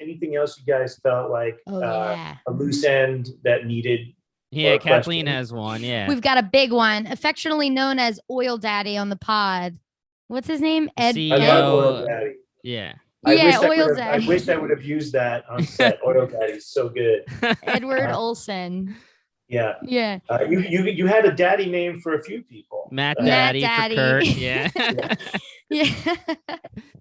anything else you guys felt like a loose end that needed? Yeah, Kathleen has one. Yeah, we've got a big one, affectionately known as Oil Daddy on the pod. What's his name? I love Oil Daddy. Yeah. I wish I would have used that on set. Oil Daddy's so good. Edward Olsen. Yeah. Yeah. You had a daddy name for a few people. Matt Daddy for Kurt. Yeah. Yeah.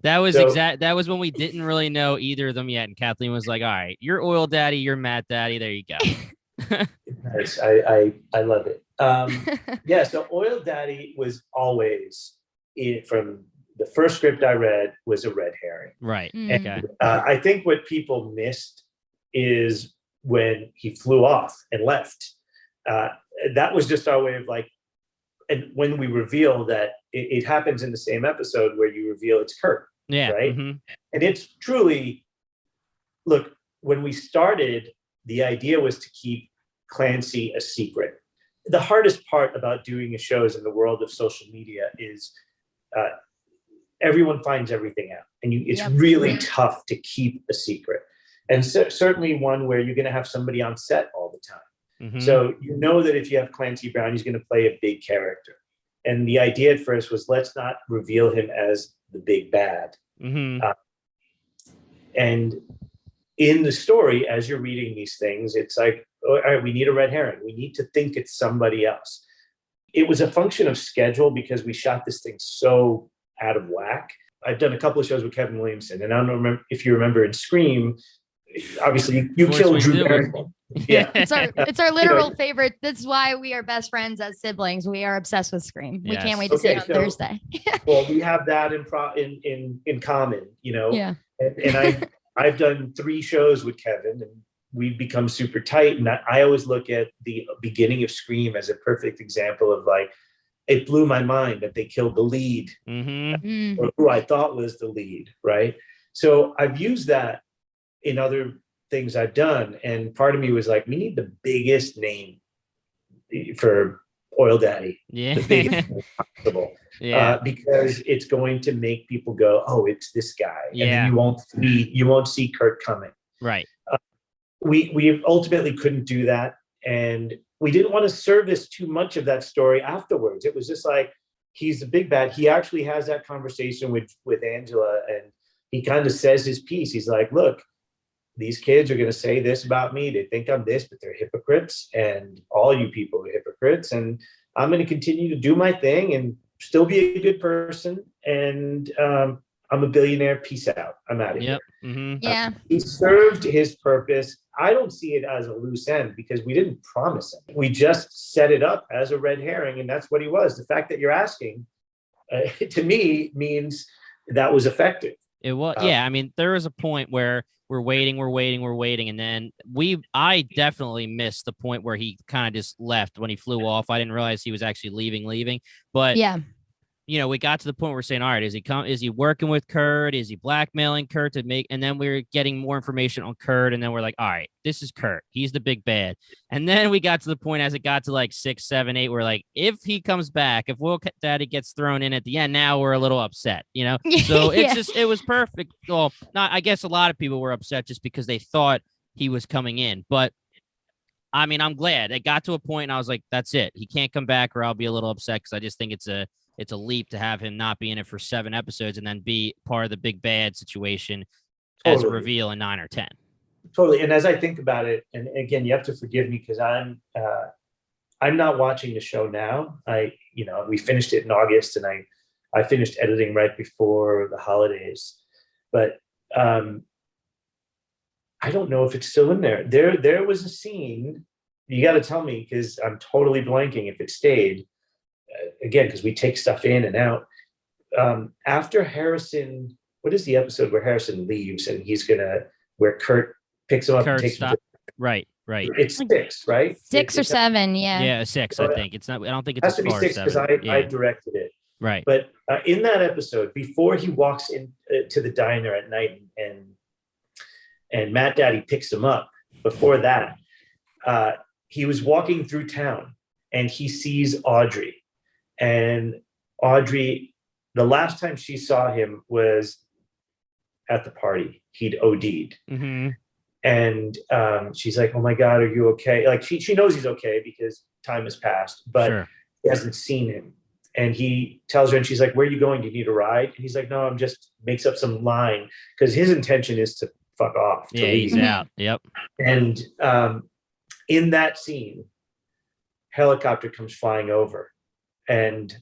That was when we didn't really know either of them yet. And Kathleen was like, all right, you're Oil Daddy, you're Matt Daddy. There you go. Nice. I love it. Yeah, so Oil Daddy was always from the first script I read was a red herring. Right. And I think what people missed is when he flew off and left. That was just our way of like, and when we reveal that it happens in the same episode where you reveal it's Kurt. Yeah. Right. Mm-hmm. And it's truly, look, when we started, the idea was to keep Clancy a secret. The hardest part about doing shows in the world of social media is everyone finds everything out, and it's really tough to keep a secret. And certainly one where you're going to have somebody on set all the time. Mm-hmm. So you know that if you have Clancy Brown, he's going to play a big character. And the idea at first was, let's not reveal him as the big bad. Mm-hmm. And in the story, as you're reading these things, it's like, all right, we need a red herring. We need to think it's somebody else. It was a function of schedule because we shot this thing so out of whack. I've done a couple of shows with Kevin Williamson, and I don't remember if you remember in Scream, obviously you killed Drew Barrymore. Yeah. It's our literal favorite. That's why we are best friends as siblings. We are obsessed with Scream. We can't wait to see it on Thursday. Well, we have that in common, you know. Yeah. And I've done 3 shows with Kevin, and we've become super tight. And I always look at the beginning of Scream as a perfect example of like, it blew my mind that they killed the lead, or who I thought was the lead, right? So I've used that in other things I've done, and part of me was like, we need the biggest name for Oil Daddy, the biggest name possible, because it's going to make people go, oh, it's this guy, and then you won't see Kurt coming. Right. We ultimately couldn't do that, and we didn't want to service too much of that story afterwards. It was just like, he's the big bad. He actually has that conversation with Angela, and he kind of says his piece. He's like, look, these kids are going to say this about me. They think I'm this, but they're hypocrites, and all you people are hypocrites. And I'm going to continue to do my thing and still be a good person. And I'm a billionaire. Peace out. I'm out of here. Mm-hmm. He served his purpose. I don't see it as a loose end because we didn't promise him. We just set it up as a red herring, and that's what he was. The fact that you're asking, to me, means that was effective. It was, I mean, there was a point where we're waiting, and then I definitely missed the point where he kind of just left when he flew off. I didn't realize he was actually leaving. But you know, we got to the point where we're saying, all right, is he working with Kurt? Is he blackmailing Kurt to make? And then we were getting more information on Kurt, and then we're like, all right, this is Kurt. He's the big bad. And then we got to the point as it got to like 6, 7, 8, we're like, if he comes back, if Will Daddy gets thrown in at the end, now we're a little upset, you know? So it's just, it was perfect. Well, I guess a lot of people were upset just because they thought he was coming in. But I mean, I'm glad it got to a point and I was like, that's it. He can't come back or I'll be a little upset because I just think it's a leap to have him not be in it for 7 episodes and then be part of the big bad situation as a reveal in 9 or 10. Totally. And as I think about it, and again, you have to forgive me because I'm not watching the show now. We finished it in August, and I finished editing right before the holidays. But I don't know if it's still in there. There was a scene. You got to tell me because I'm totally blanking if it stayed. Again, because we take stuff in and out. After Harrison, what is the episode where Harrison leaves and where Kurt picks him up and takes him to, right. It's 6, right? 6 or 7, yeah. Yeah, 6, I think. It's not. I don't think it's has to be 6 because I directed it. Right. But in that episode, before he walks in to the diner at night and Matt Daddy picks him up, before that, he was walking through town and he sees Audrey. And Audrey, the last time she saw him was at the party. He'd OD'd. Mm-hmm. And she's like, oh my God, are you okay? Like she knows he's okay because time has passed, but Sure. he hasn't seen him. And he tells her, and she's like, where are you going? Do you need a ride? And he's like, no, I'm just makes up some line because his intention is to fuck off. To leave. He's out. Yep. And in that scene, helicopter comes flying over, and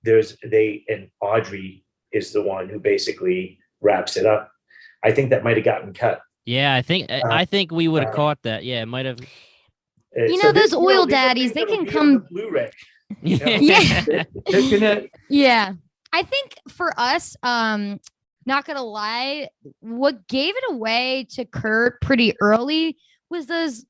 and Audrey is the one who basically wraps it up. I think that might have gotten cut. Yeah, I think we would have caught that. Yeah, it might have. You know, those oil daddies, they can come. Blu-ray. Yeah. Yeah. I think for us, not gonna lie, what gave it away to Kurt pretty early was those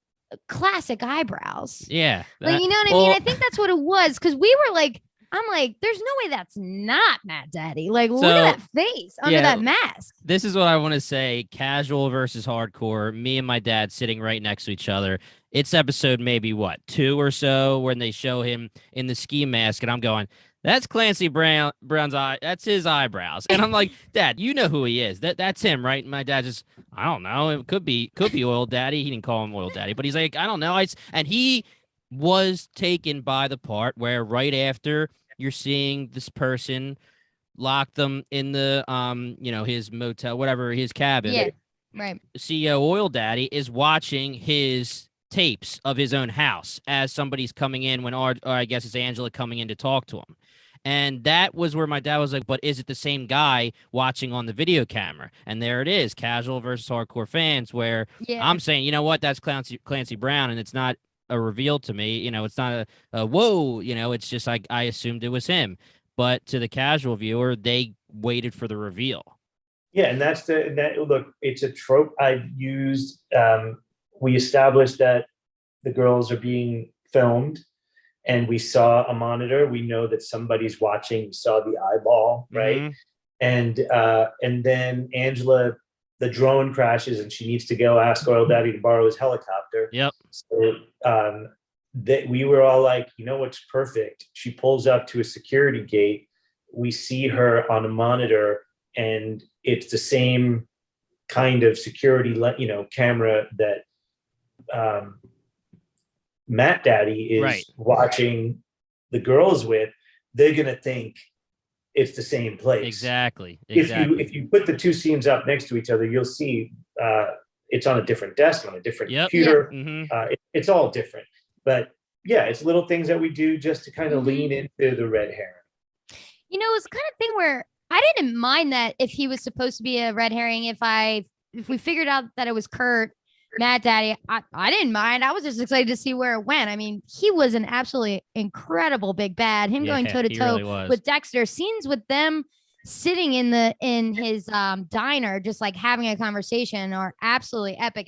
classic eyebrows. Yeah. Like, you know what I mean? I think that's what it was, because we were like, I'm like, there's no way that's not Matt Daddy. Like, look at that face under that mask. This is what I want to say. Casual versus hardcore. Me and my dad sitting right next to each other. It's episode maybe, 2 or so, when they show him in the ski mask. And I'm going, that's Clancy Brown's eye. That's his eyebrows. And I'm like, Dad, you know who he is. That's him, right? And my dad just, I don't know. It could be Oil Daddy. He didn't call him Oil Daddy, but he's like, I don't know. And he was taken by the part where right after you're seeing this person lock them in the his motel, whatever, his cabin. Yeah, right. CEO Oil Daddy is watching his tapes of his own house as somebody's coming in when I guess it's Angela coming in to talk to him. And that was where my dad was like, but is it the same guy watching on the video camera? And there it is, casual versus hardcore fans, where I'm saying, you know what, that's Clancy Brown, and it's not a reveal to me. It's not a whoa, it's just like I assumed it was him. But to the casual viewer, they waited for the reveal. Yeah, and look, it's a trope I've used. We established that the girls are being filmed, and we saw a monitor. We know that somebody's watching. We saw the eyeball, right? Mm-hmm. And then Angela, the drone crashes, and she needs to go ask Oil Daddy to borrow his helicopter. Yep. So we were all like, you know what's perfect? She pulls up to a security gate. We see her on a monitor, and it's the same kind of security, camera that Matt Daddy is watching the girls with. They're gonna think it's the same place. Exactly. If you put the two scenes up next to each other, you'll see it's on a different desk, on a different computer. Yep. Mm-hmm. It's all different. But yeah, it's little things that we do just to kind of lean into the red herring. It's the kind of thing where I didn't mind that if he was supposed to be a red herring. If we figured out that it was Kurt, Matt Daddy, I didn't mind. I was just excited to see where it went. I mean, he was an absolutely incredible big bad. Him going toe to toe with Dexter. Scenes with them sitting in his diner, just like having a conversation, are absolutely epic.